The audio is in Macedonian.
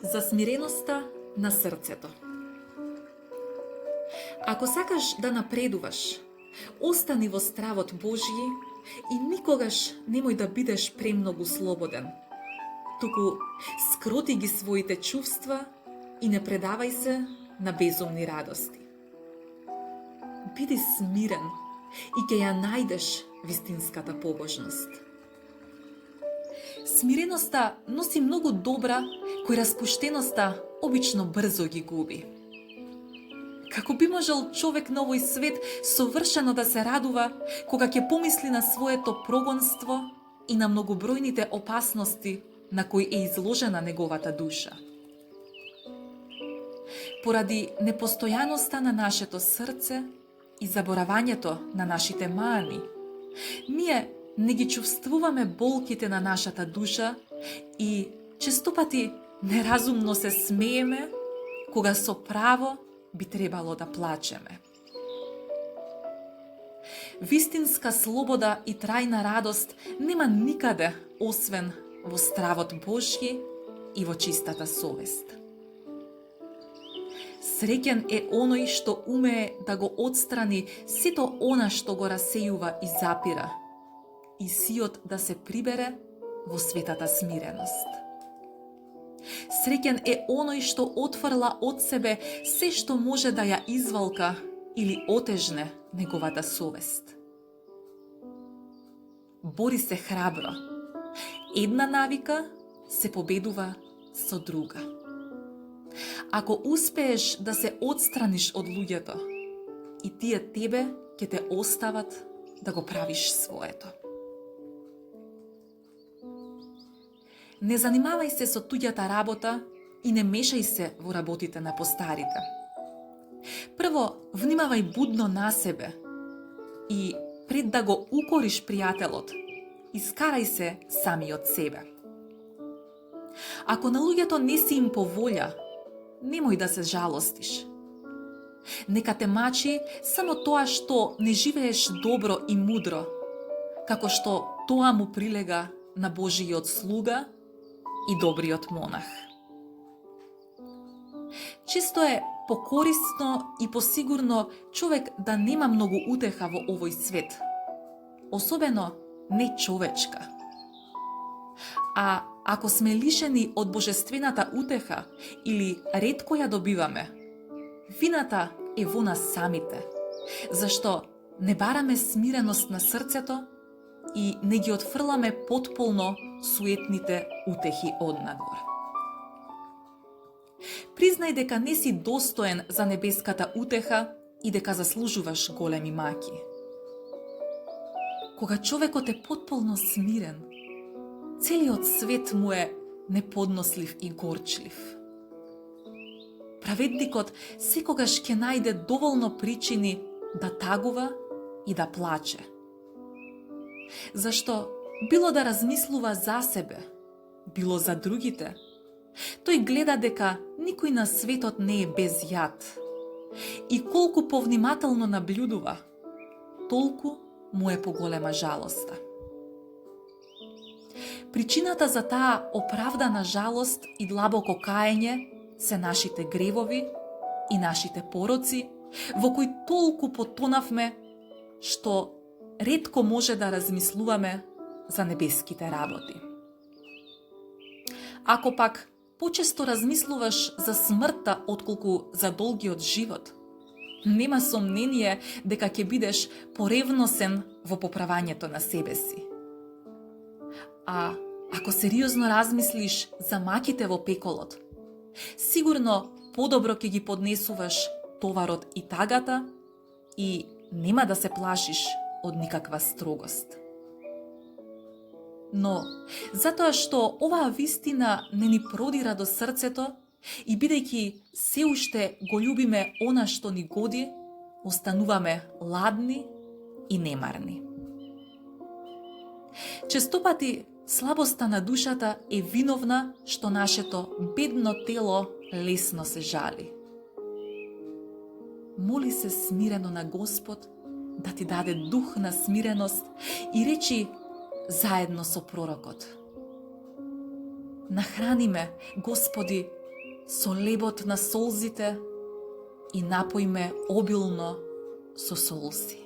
За смиреноста на срцето. Ако сакаш да напредуваш, остани во стравот Божји и никогаш немој да бидеш премногу слободен. Туку скроти ги своите чувства и не предавај се на безумни радости. Биди смирен и ќе ја најдеш вистинската побожност. Смиреноста носи многу добра, кој распуштеноста обично брзо ги губи. Како би можел човек на овој свет совршено да се радува кога ќе помисли на своето прогонство и на многобројните опасности на кои е изложена неговата душа? Поради непостојаноста на нашето срце и заборавањето на нашите мани, ние не ги чувствуваме болките на нашата душа и честопати неразумно се смееме кога со право би требало да плачеме. Вистинска слобода и трајна радост нема никаде освен во стравот Божји и во чистата совест. Среќен е оној што умее да го отстрани сето она што го расејува и запира, и сиот да се прибере во светата смиреност. Среќен е оној што отфрла од себе се што може да ја извалка или отежне неговата совест. Бори се храбро. Една навика се победува со друга. Ако успееш да се отстраниш од луѓето, и тие тебе ќе те остават да го правиш своето. Не занимавај се со туѓата работа и не мешај се во работите на постарите. Прво, внимавај будно на себе и пред да го укориш пријателот, искарај се самиот себе. Ако на луѓето не си им по волја, немој да се жалостиш. Нека те мачи само тоа што не живееш добро и мудро, како што тоа му прилега на Божиот слуга и добриот монах. Често е покорисно и посигурно човек да нема многу утеха во овој свет, особено не човечка. А ако сме лишени од божествената утеха или ретко ја добиваме, вината е во нас самите, зашто не бараме смиреност на срцето и не ги отфрламе потполно суетните утехи однадвор. Признај дека не си достоен за небеската утеха и дека заслужуваш големи маки. Кога човекот е потполно смирен, целиот свет му е неподнослив и горчлив. Праведникот секогаш ќе најде доволно причини да тагува и да плаче. Зашто било да размислува за себе, било за другите, тој гледа дека никој на светот не е без јад. И колку повнимателно наблюдува, толку му е поголема жалоста. Причината за таа оправдана жалост и длабоко каење се нашите гревови и нашите пороци, во кои толку потонавме, што ретко може да размислуваме за небеските работи. Ако пак почесто размислуваш за смртта отколку за долгиот живот, нема сомнение дека ќе бидеш поревносен во поправањето на себе си. А ако сериозно размислиш за маките во пеколот, сигурно подобро ќе ги поднесуваш товарот и тагата и нема да се плашиш од никаква строгост. Но, затоа што оваа вистина не ни продира до срцето и бидејќи се уште го љубиме она што ни годи, остануваме ладни и немарни. Честопати слабоста на душата е виновна што нашето бедно тело лесно се жали. Моли се смирено на Господ да ти даде дух на смиреност и речи заедно со пророкот: Нахрани ме, Господи, со лебот на солзите и напој ме обилно со солзи.